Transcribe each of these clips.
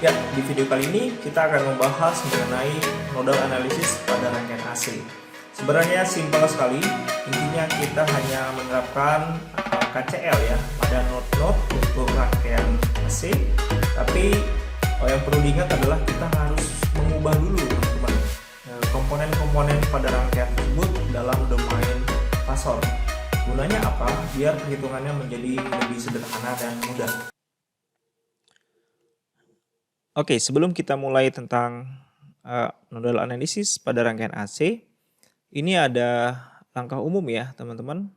Ya, di video kali ini kita akan membahas mengenai nodal analisis pada rangkaian AC. Sebenarnya simpel sekali, intinya kita hanya menerapkan KCL ya pada node-node untuk rangkaian AC. Tapi yang perlu diingat adalah kita harus mengubah dulu teman-teman komponen-komponen pada rangkaian tersebut dalam domain fasor. Gunanya apa? Biar perhitungannya menjadi lebih sederhana dan mudah. Oke, sebelum kita mulai tentang nodal analisis pada rangkaian AC, ini ada langkah umum ya teman-teman.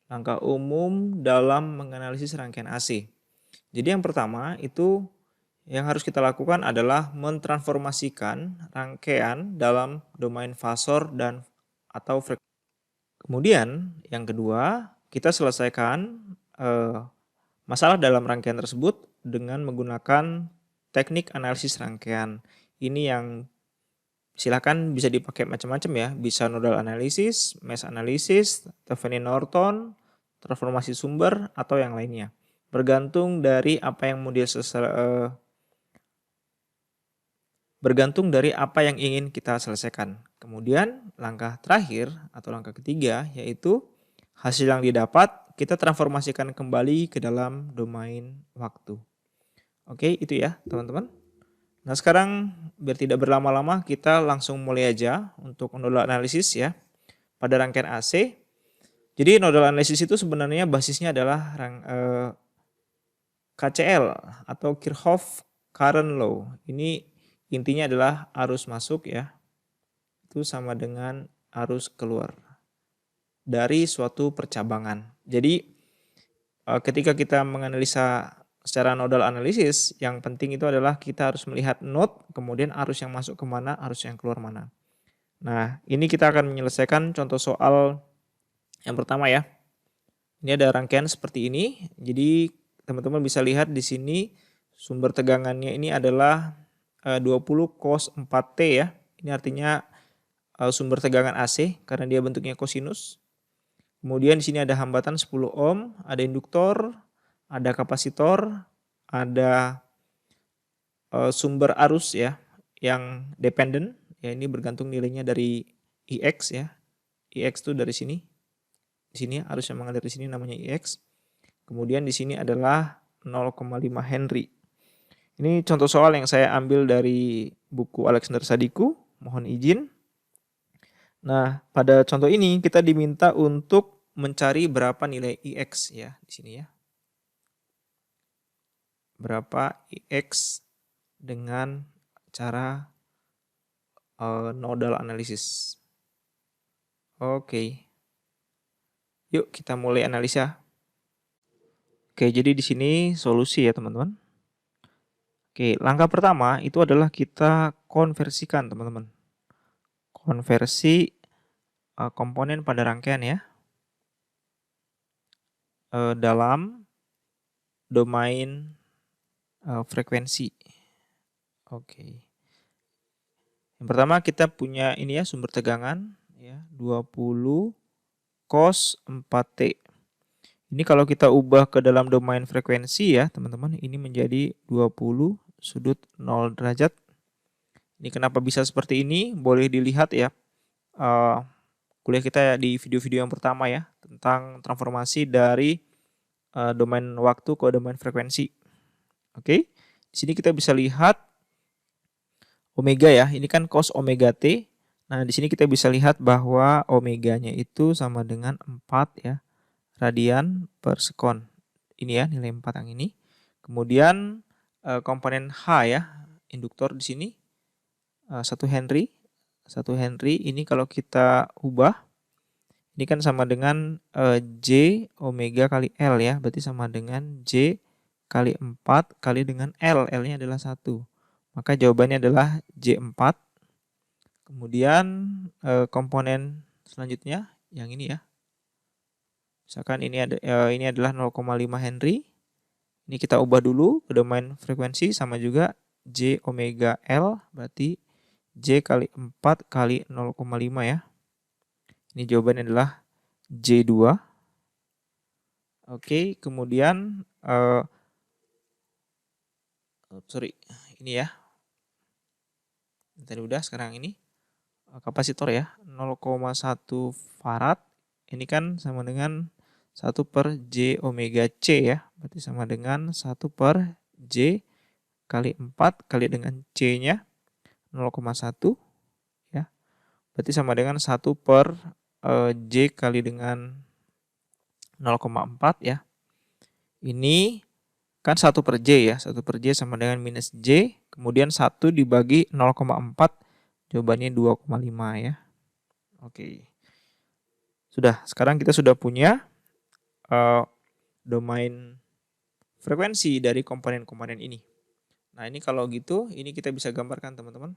Langkah umum dalam menganalisis rangkaian AC. Jadi yang pertama itu yang harus kita lakukan adalah mentransformasikan rangkaian dalam domain fasor dan atau frekuensi. Kemudian yang kedua, kita selesaikan masalah dalam rangkaian tersebut dengan menggunakan teknik analisis rangkaian. Ini yang silakan bisa dipakai macam-macam ya. Bisa nodal analisis, mesh analisis, Thevenin Norton, transformasi sumber, atau yang lainnya. Bergantung dari apa yang ingin kita selesaikan. Kemudian langkah terakhir atau langkah ketiga yaitu hasil yang didapat kita transformasikan kembali ke dalam domain waktu. Oke, itu ya teman-teman. Nah sekarang biar tidak berlama-lama kita langsung mulai aja untuk nodal analisis ya pada rangkaian AC. Jadi nodal analisis itu sebenarnya basisnya adalah KCL atau Kirchhoff Current Law. Ini intinya adalah arus masuk ya itu sama dengan arus keluar dari suatu percabangan. Jadi ketika kita menganalisa secara nodal analisis, yang penting itu adalah kita harus melihat node, kemudian arus yang masuk kemana, arus yang keluar mana. Nah, ini kita akan menyelesaikan contoh soal yang pertama ya. Ini ada rangkaian seperti ini. Jadi teman-teman bisa lihat di sini sumber tegangannya ini adalah 20 cos 4T ya. Ini artinya sumber tegangan AC karena dia bentuknya kosinus. Kemudian di sini ada hambatan 10 ohm, ada induktor, ada kapasitor, ada sumber arus ya yang dependen ya, ini bergantung nilainya dari IX ya. IX itu dari sini. Di sini arus yang mengalir di sini namanya IX. Kemudian di sini adalah 0,5 Henry. Ini contoh soal yang saya ambil dari buku Alexander Sadiku, mohon izin. Nah, pada contoh ini kita diminta untuk mencari berapa nilai IX ya di sini ya. Berapa IX dengan cara nodal analisis. Oke. Yuk kita mulai analisa. Oke, jadi di sini solusi ya teman-teman. Oke, langkah pertama itu adalah kita konversikan teman-teman. Konversi komponen pada rangkaian ya. Dalam domain frekuensi. Oke. Yang pertama kita punya ini ya sumber tegangan ya 20 cos 4T. Ini kalau kita ubah ke dalam domain frekuensi ya teman-teman, ini menjadi 20 sudut 0 derajat. Ini kenapa bisa seperti ini? Boleh dilihat ya kuliah kita di video-video yang pertama ya tentang transformasi dari domain waktu ke domain frekuensi. Oke, di sini kita bisa lihat omega ya, ini kan cos omega T. Nah, di sini kita bisa lihat bahwa omeganya itu sama dengan 4 ya, radian per sekon. Ini ya, nilai 4 yang ini. Kemudian komponen H ya, induktor di sini 1 Henry. 1 Henry ini kalau kita ubah, ini kan sama dengan J omega kali L ya, berarti sama dengan J kali 4 kali dengan L. L-nya adalah 1. Maka jawabannya adalah J4. Kemudian komponen selanjutnya yang ini ya. Misalkan ini adalah 0,5 Henry. Ini kita ubah dulu ke domain frekuensi sama juga J omega L berarti J kali 4 kali 0,5 ya. Ini jawabannya adalah J2. Oke, kemudian ini ya. Tadi udah, sekarang ini kapasitor ya, 0,1 farad. Ini kan sama dengan 1 per J omega C ya. Berarti sama dengan 1 per J kali 4 kali dengan C-nya 0,1 ya. Berarti sama dengan 1 per J kali dengan 0,4 ya. Ini kan 1 per J ya. 1 per J sama dengan minus J. Kemudian 1 dibagi 0,4. Jawabannya 2,5 ya. Oke. Sudah, sekarang kita sudah punya domain frekuensi dari komponen-komponen ini. Nah, ini kalau gitu, ini kita bisa gambarkan teman-teman.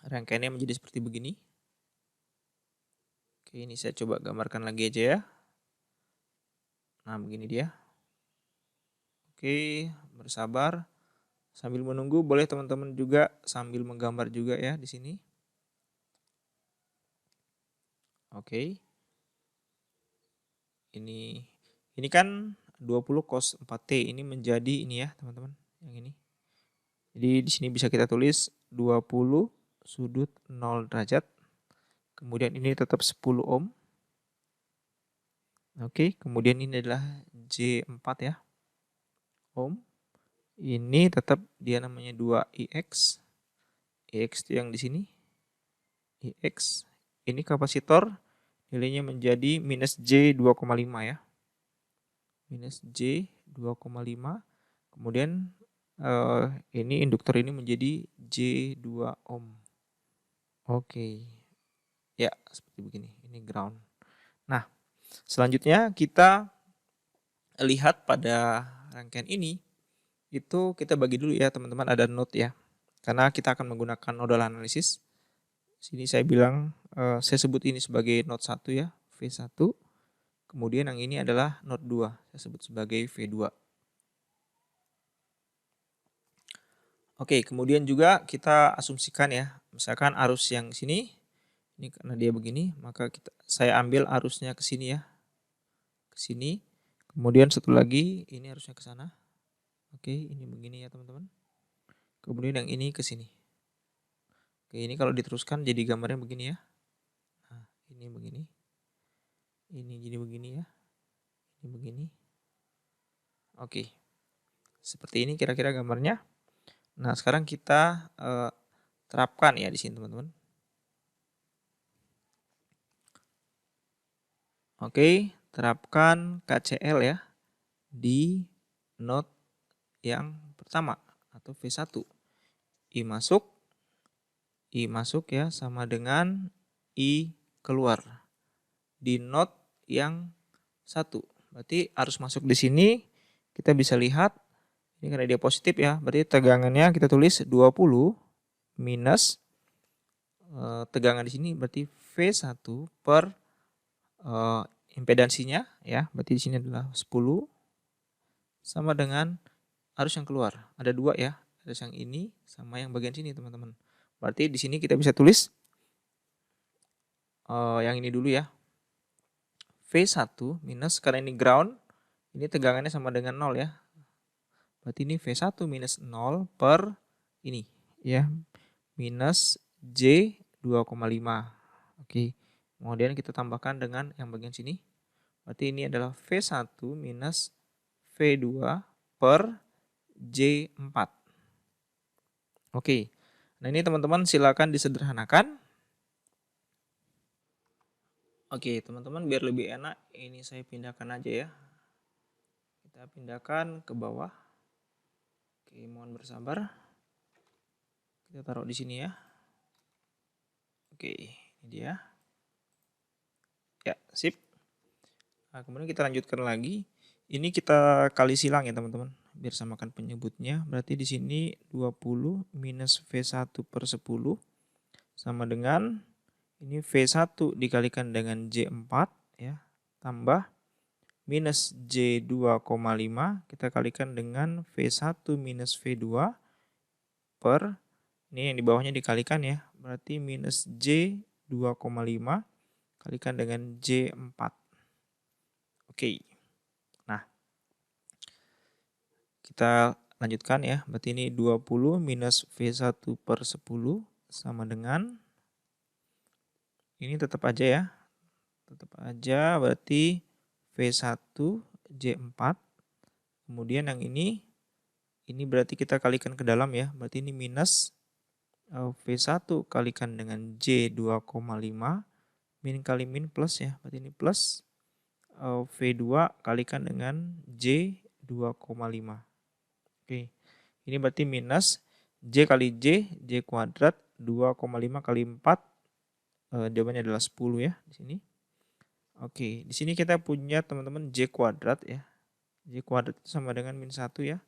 Rangkaiannya menjadi seperti begini. Oke, ini saya coba gambarkan lagi aja ya. Nah, begini dia. Oke, bersabar. Sambil menunggu, boleh teman-teman juga sambil menggambar juga ya di sini. Oke. Ini kan 20 cos 4T, ini menjadi ini ya, teman-teman, yang ini. Jadi di sini bisa kita tulis 20 sudut 0 derajat. Kemudian ini tetap 10 ohm. Oke, kemudian ini adalah J4 ya. Ohm. Ini tetap dia namanya 2IX. IX itu yang di sini. IX. Ini kapasitor nilainya menjadi minus J 2,5 ya. Minus J 2,5. Kemudian ini induktor ini menjadi J2 ohm. Oke. Ya, seperti begini. Ini ground. Nah, selanjutnya kita lihat pada rangkaian ini, itu kita bagi dulu ya teman-teman, ada node ya. Karena kita akan menggunakan nodal analisis. Sini saya bilang, saya sebut ini sebagai node 1 ya, V1. Kemudian yang ini adalah node 2, saya sebut sebagai V2. Oke, kemudian juga kita asumsikan ya, misalkan arus yang sini, ini karena dia begini, maka saya ambil arusnya ke sini ya. Ke sini. Kemudian satu lagi, ini arusnya ke sana. Oke, ini begini ya teman-teman. Kemudian yang ini ke sini. Oke, ini kalau diteruskan jadi gambarnya begini ya. Nah, ini begini. Ini jadi begini ya. Ini begini. Oke. Seperti ini kira-kira gambarnya. Nah, sekarang kita terapkan ya di sini teman-teman. Oke, terapkan KCL ya di node yang pertama atau V1. I masuk ya sama dengan I keluar di node yang 1. Berarti arus masuk di sini kita bisa lihat ini karena dia positif ya, berarti tegangannya kita tulis 20 minus tegangan di sini berarti V1 per impedansinya ya, berarti di sini adalah 10 sama dengan arus yang keluar. Ada 2 ya, arus yang ini sama yang bagian sini teman-teman. Berarti di sini kita bisa tulis yang ini dulu ya. V1 minus, karena ini ground, ini tegangannya sama dengan 0 ya. Berarti ini V1 minus 0 per ini ya, minus J 2,5. Oke. Kemudian kita tambahkan dengan yang bagian sini. Berarti ini adalah V1 minus V2 per J4. Oke. Nah, ini teman-teman silakan disederhanakan. Oke, teman-teman, biar lebih enak ini saya pindahkan aja ya. Kita pindahkan ke bawah. Oke, mohon bersabar. Kita taruh di sini ya. Oke, ini dia. Ya, sip. Nah, kemudian kita lanjutkan lagi. Ini kita kali silang ya teman-teman, biar samakan penyebutnya. Berarti di sini 20 minus V1 per 10 sama dengan ini V1 dikalikan dengan J4 ya, tambah minus J2,5 kita kalikan dengan V1 minus V2 per, ini yang di bawahnya dikalikan ya, berarti minus J2,5 kalikan dengan J4. Oke. Nah, kita lanjutkan ya. Berarti ini 20 minus V1 per 10 sama dengan, ini tetap aja ya. Tetap aja berarti V1 J4. Kemudian yang ini berarti kita kalikan ke dalam ya. Berarti ini minus V1 kalikan dengan J 2,5 min kali min plus ya. Berarti ini plus V2 kalikan dengan J 2,5. Oke. Ini berarti minus J kali J kuadrat 2,5 kali 4. Jawabannya adalah 10 ya di sini. Oke, di sini kita punya teman-teman J kuadrat ya. J kuadrat itu sama dengan min 1 ya.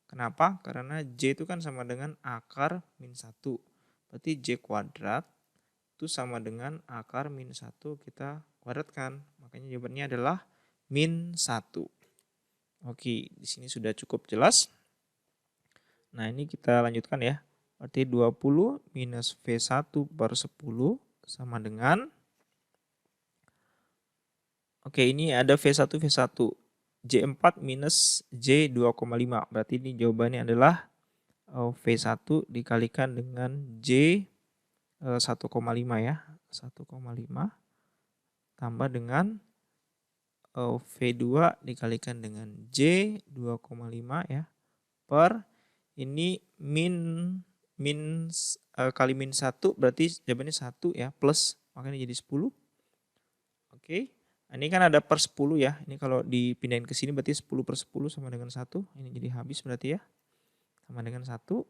Kenapa? Karena J itu kan sama dengan akar min 1. Berarti J kuadrat itu sama dengan akar min 1 kita kuadratkan. Makanya jawabannya adalah min 1. Oke, di sini sudah cukup jelas. Nah, ini kita lanjutkan ya. Berarti 20 minus V1 per 10 sama dengan, oke, ini ada V1 J4 minus J2,5. Berarti ini jawabannya adalah V1 dikalikan dengan J 1,5 ya. 1,5 tambah dengan V2 dikalikan dengan J 2,5 ya. Per ini kali min 1 berarti jawabannya 1 ya, plus makanya jadi 10. Oke. Nah, ini kan ada per 10 ya. Ini kalau dipindahin ke sini berarti 10 per 10 sama dengan 1. Ini jadi habis berarti ya. Sama dengan 1.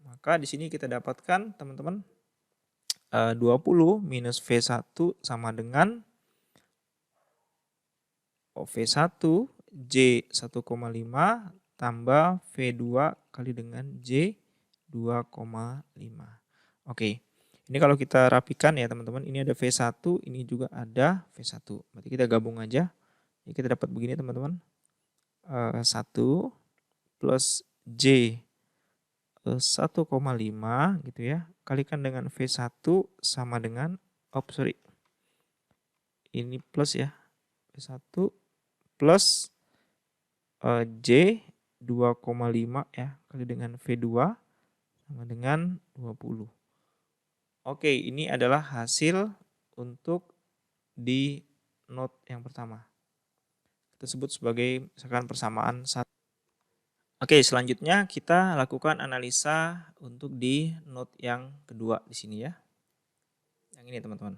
Maka di sini kita dapatkan teman-teman 20 minus V1 sama dengan V1 J 1,5 tambah V2 kali dengan J 2,5. Oke. Ini kalau kita rapikan ya teman-teman, ini ada V1, ini juga ada V1. Berarti kita gabung aja. Jadi kita dapat begini teman-teman. 1 plus J 1,5 gitu ya. Kalikan dengan V1 sama dengan, ini plus ya. V1 plus J 2,5 ya, kali dengan V2 sama dengan 20. Oke, ini adalah hasil untuk di note yang pertama. Kita sebut sebagai misalkan persamaan 1. Oke, selanjutnya kita lakukan analisa untuk di note yang kedua di sini ya. Yang ini teman-teman.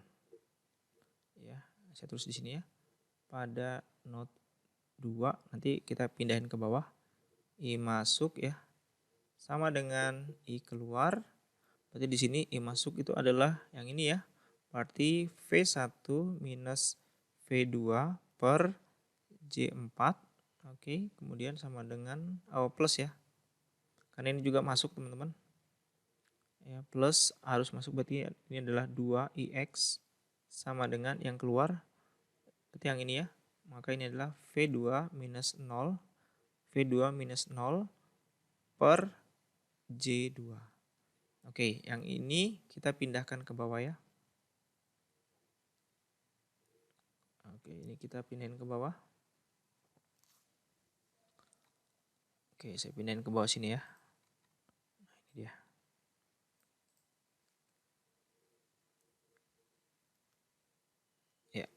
Ya, saya tulis di sini ya. Pada note 2 nanti kita pindahin ke bawah. I masuk ya. Sama dengan I keluar. Berarti di sini I masuk itu adalah yang ini ya. Berarti V1 minus V2 per J4. Oke, kemudian sama dengan plus ya. Karena ini juga masuk teman-teman. Ya, plus harus masuk berarti ini adalah 2IX sama dengan yang keluar. Berarti yang ini ya. Maka ini adalah V2 minus 0. V2 minus 0 per J2. Oke, yang ini kita pindahkan ke bawah ya. Oke, ini kita pindahin ke bawah. Oke, saya pindahin ke bawah sini ya. Nah, ini dia. Ya.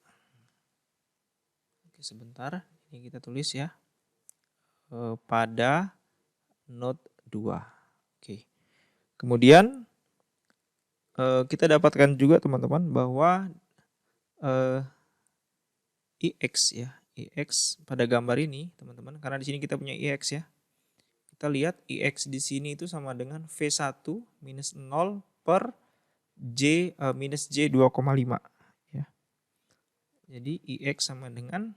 Oke, sebentar. Ini kita tulis ya. Pada note 2. Oke. Kemudian kita dapatkan juga teman-teman bahwa IX ya. IX pada gambar ini teman-teman, karena di sini kita punya IX ya. Kita lihat IX di sini itu sama dengan V1 minus 0 per J minus J 2,5 ya. Jadi IX sama dengan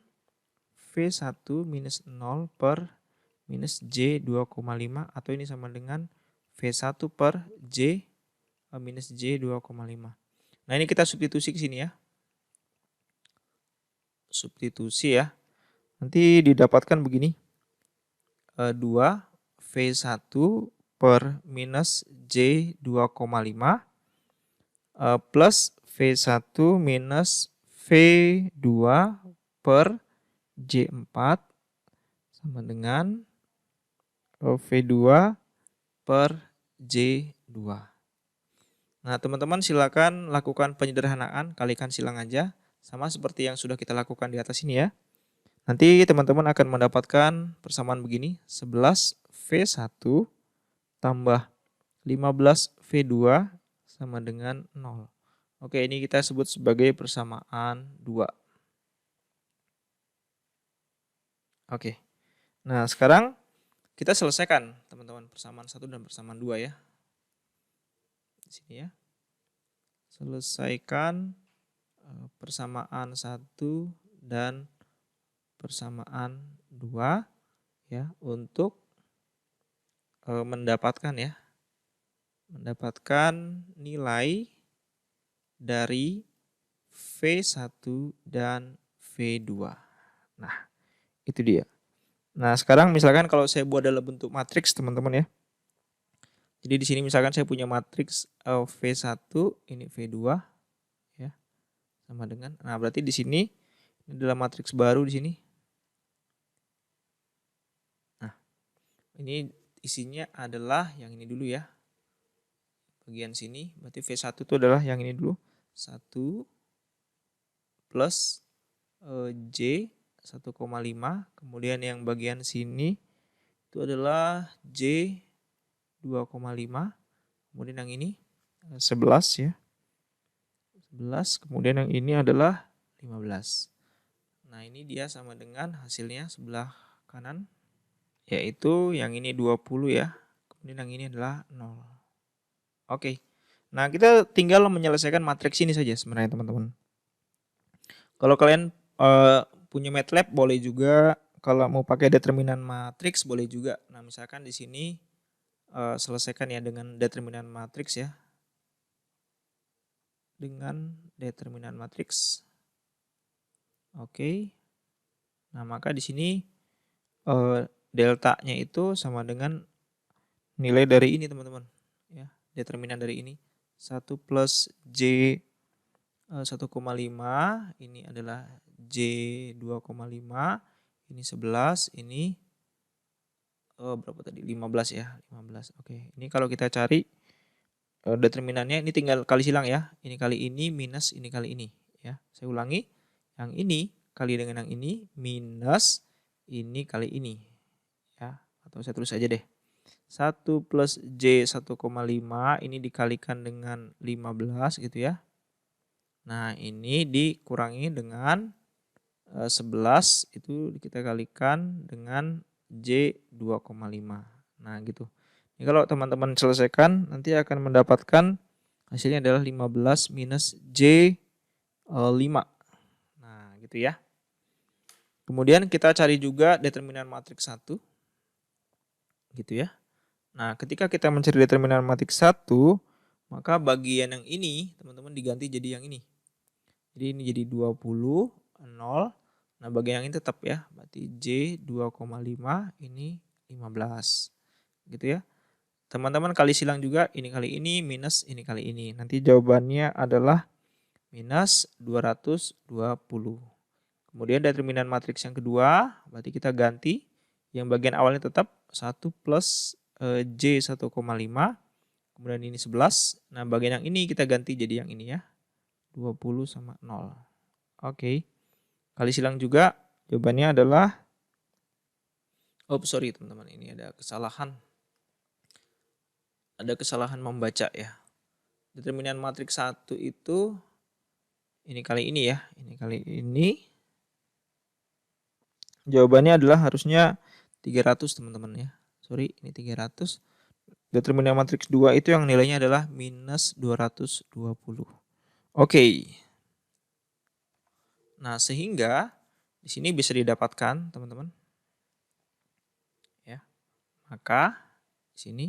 V1 minus 0 per minus J 2,5 atau ini sama dengan V1 per J minus J 2,5. Nah, ini kita substitusi ke sini ya. Substitusi ya. Nanti didapatkan begini. 2 V1 per minus J 2,5 plus V1 minus V2 per J4 sama dengan V2 per J2. Nah, teman-teman silakan lakukan penyederhanaan, kalikan silang aja, sama seperti yang sudah kita lakukan di atas ini ya. Nanti teman-teman akan mendapatkan persamaan begini, 11V1 tambah 15V2 sama dengan 0. Oke, ini kita sebut sebagai persamaan 2. Oke, nah sekarang kita selesaikan teman-teman persamaan 1 dan persamaan 2 ya. Di sini ya. Selesaikan persamaan 1 dan persamaan 2 ya untuk mendapatkan nilai dari V1 dan V2. Nah, itu dia. Nah, sekarang misalkan kalau saya buat dalam bentuk matriks teman-teman ya. Jadi di sini misalkan saya punya matriks V1, ini V2 ya. Sama dengan, nah berarti di sini ini adalah matriks baru di sini. Nah, ini isinya adalah yang ini dulu ya. Bagian sini berarti V1 itu adalah yang ini dulu. 1 plus J 1,5. Kemudian yang bagian sini itu adalah J 2,5. Kemudian yang ini 11 ya. 11. Kemudian yang ini adalah 15. Nah, ini dia sama dengan hasilnya sebelah kanan. Yaitu yang ini 20 ya. Kemudian yang ini adalah 0. Oke. Nah, kita tinggal menyelesaikan matriks ini saja sebenarnya teman-teman. Kalau kalian punya MATLAB boleh juga. Kalau mau pakai determinan matriks boleh juga. Nah, misalkan di sini selesaikan ya dengan determinan matriks ya. Dengan determinan matriks. Oke. Nah, maka di sini deltanya itu sama dengan nilai dari ini teman-teman. Ya, determinan dari ini. 1 plus J 1,5. Ini adalah J 2,5. Ini 11. Ini berapa tadi? 15 ya. 15. Oke. Ini kalau kita cari determinannya ini tinggal kali silang ya. Ini kali ini minus ini kali ini ya. Saya ulangi. Yang ini kali dengan yang ini minus ini kali ini ya. Atau saya tulis aja deh. 1 plus J 1,5 ini dikalikan dengan 15 gitu ya. Nah, ini dikurangi dengan 11 itu kita kalikan dengan J 2,5. Nah, gitu. Ini kalau teman-teman selesaikan nanti akan mendapatkan hasilnya adalah 15 minus J 5. Nah, gitu ya. Kemudian kita cari juga determinan matriks 1. Gitu ya. Nah, ketika kita mencari determinan matriks 1, maka bagian yang ini teman-teman diganti jadi yang ini. Jadi ini jadi 20, 0. Nah, bagian yang ini tetap ya. Berarti J 2,5 ini 15. Gitu ya. Teman-teman kali silang juga ini kali ini minus ini kali ini. Nanti jawabannya adalah minus 220. Kemudian determinan matriks yang kedua, berarti kita ganti. Yang bagian awalnya tetap 1 plus J 1,5. Kemudian ini 11. Nah, bagian yang ini kita ganti jadi yang ini ya. 20 sama 0. Oke. Kali silang juga jawabannya adalah, sorry teman-teman, ini ada kesalahan. Ada kesalahan membaca ya. Determinan matriks 1 itu ini kali ini ya. Ini kali ini. Jawabannya adalah harusnya 300 teman-teman ya. Sorry, ini 300. Determinan matriks 2 itu yang nilainya adalah minus 220. Oke. Nah, sehingga di sini bisa didapatkan, teman-teman. Ya. Maka di sini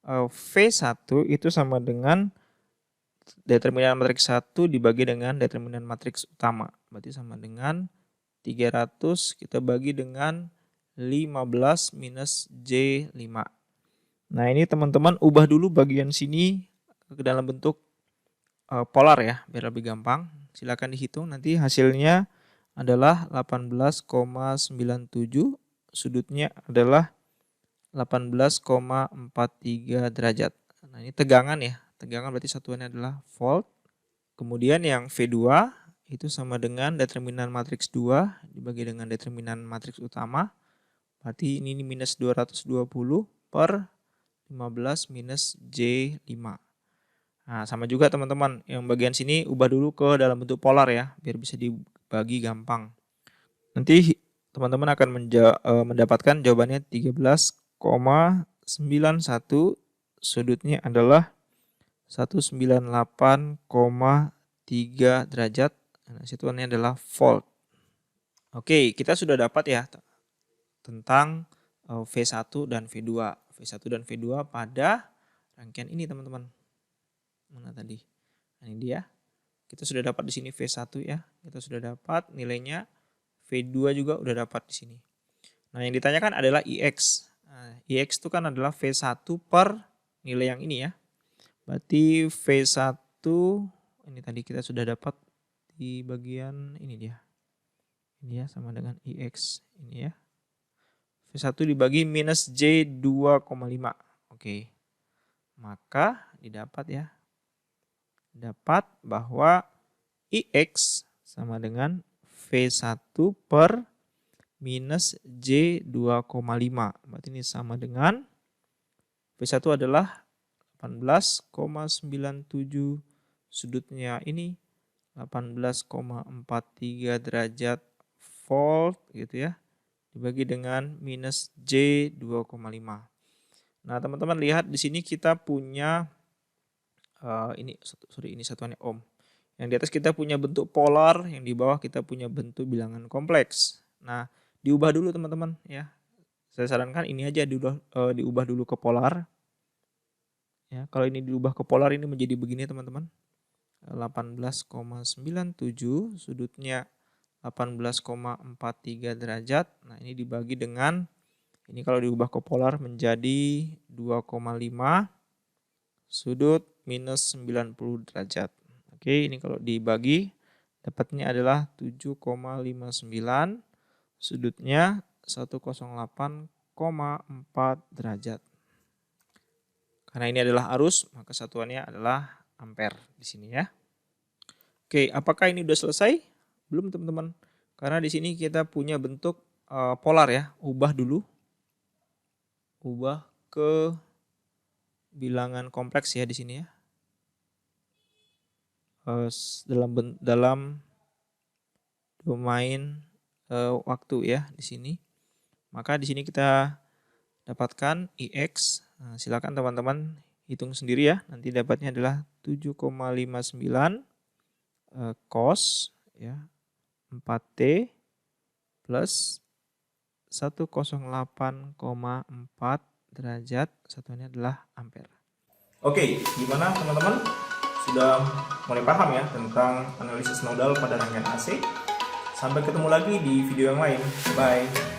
V1 itu sama dengan determinan matriks 1 dibagi dengan determinan matriks utama. Berarti sama dengan 300 kita bagi dengan 15 minus J5. Nah, ini teman-teman ubah dulu bagian sini ke dalam bentuk polar ya, biar lebih gampang. Silakan dihitung, nanti hasilnya adalah 18,97, sudutnya adalah 18,43 derajat. Nah, ini tegangan ya. Tegangan berarti satuannya adalah volt. Kemudian yang V2 itu sama dengan determinan matriks 2 dibagi dengan determinan matriks utama. Berarti ini minus 220 per 15 minus J5. Nah, sama juga teman-teman. Yang bagian sini ubah dulu ke dalam bentuk polar ya, biar bisa dibagi gampang. Nanti teman-teman akan mendapatkan jawabannya 13,91, sudutnya adalah 198,3 derajat. Nah, satuannya adalah volt. Oke, kita sudah dapat ya tentang V1 dan V2. V1 dan V2 pada rangkaian ini teman-teman. Mana tadi? Nah, ini dia. Kita sudah dapat di sini V1 ya. Kita sudah dapat nilainya. V2 juga udah dapat di sini. Nah, yang ditanyakan adalah IX. Nah, IX itu kan adalah V1 per nilai yang ini ya. Berarti V1 ini tadi kita sudah dapat di bagian ini dia. Ini ya sama dengan IX ini ya. V1 dibagi minus J2,5. Oke. Maka didapat ya. Dapat bahwa IX sama dengan V1 per minus J2,5. Berarti ini sama dengan V1 adalah 18,97, sudutnya ini 18,43 derajat volt gitu ya, dibagi dengan minus J2,5. Nah, teman-teman lihat di sini kita punya ini satuannya ohm. Yang di atas kita punya bentuk polar, yang di bawah kita punya bentuk bilangan kompleks. Nah, diubah dulu teman-teman ya. Saya sarankan ini aja diubah dulu ke polar. Ya, kalau ini diubah ke polar ini menjadi begini teman-teman. 18,97, sudutnya 18,43 derajat. Nah, ini dibagi dengan, ini kalau diubah ke polar menjadi 2,5, sudut minus 90 derajat. Oke, ini kalau dibagi dapatnya adalah 7,59, sudutnya 108,4 derajat. Karena ini adalah arus, maka satuannya adalah ampere di sini ya. Oke, apakah ini sudah selesai? Belum teman-teman. Karena di sini kita punya bentuk polar ya. Ubah dulu. Ubah ke bilangan kompleks ya di sini ya. Dalam domain waktu ya di sini. Maka di sini kita dapatkan IX. Nah, silakan teman-teman hitung sendiri ya. Nanti dapatnya adalah 7,59 cos ya 4T plus 108,4 derajat, satuannya adalah ampere. Oke, gimana teman-teman? Sudah mulai paham ya tentang analisis nodal pada rangkaian AC? Sampai ketemu lagi di video yang lain. Bye.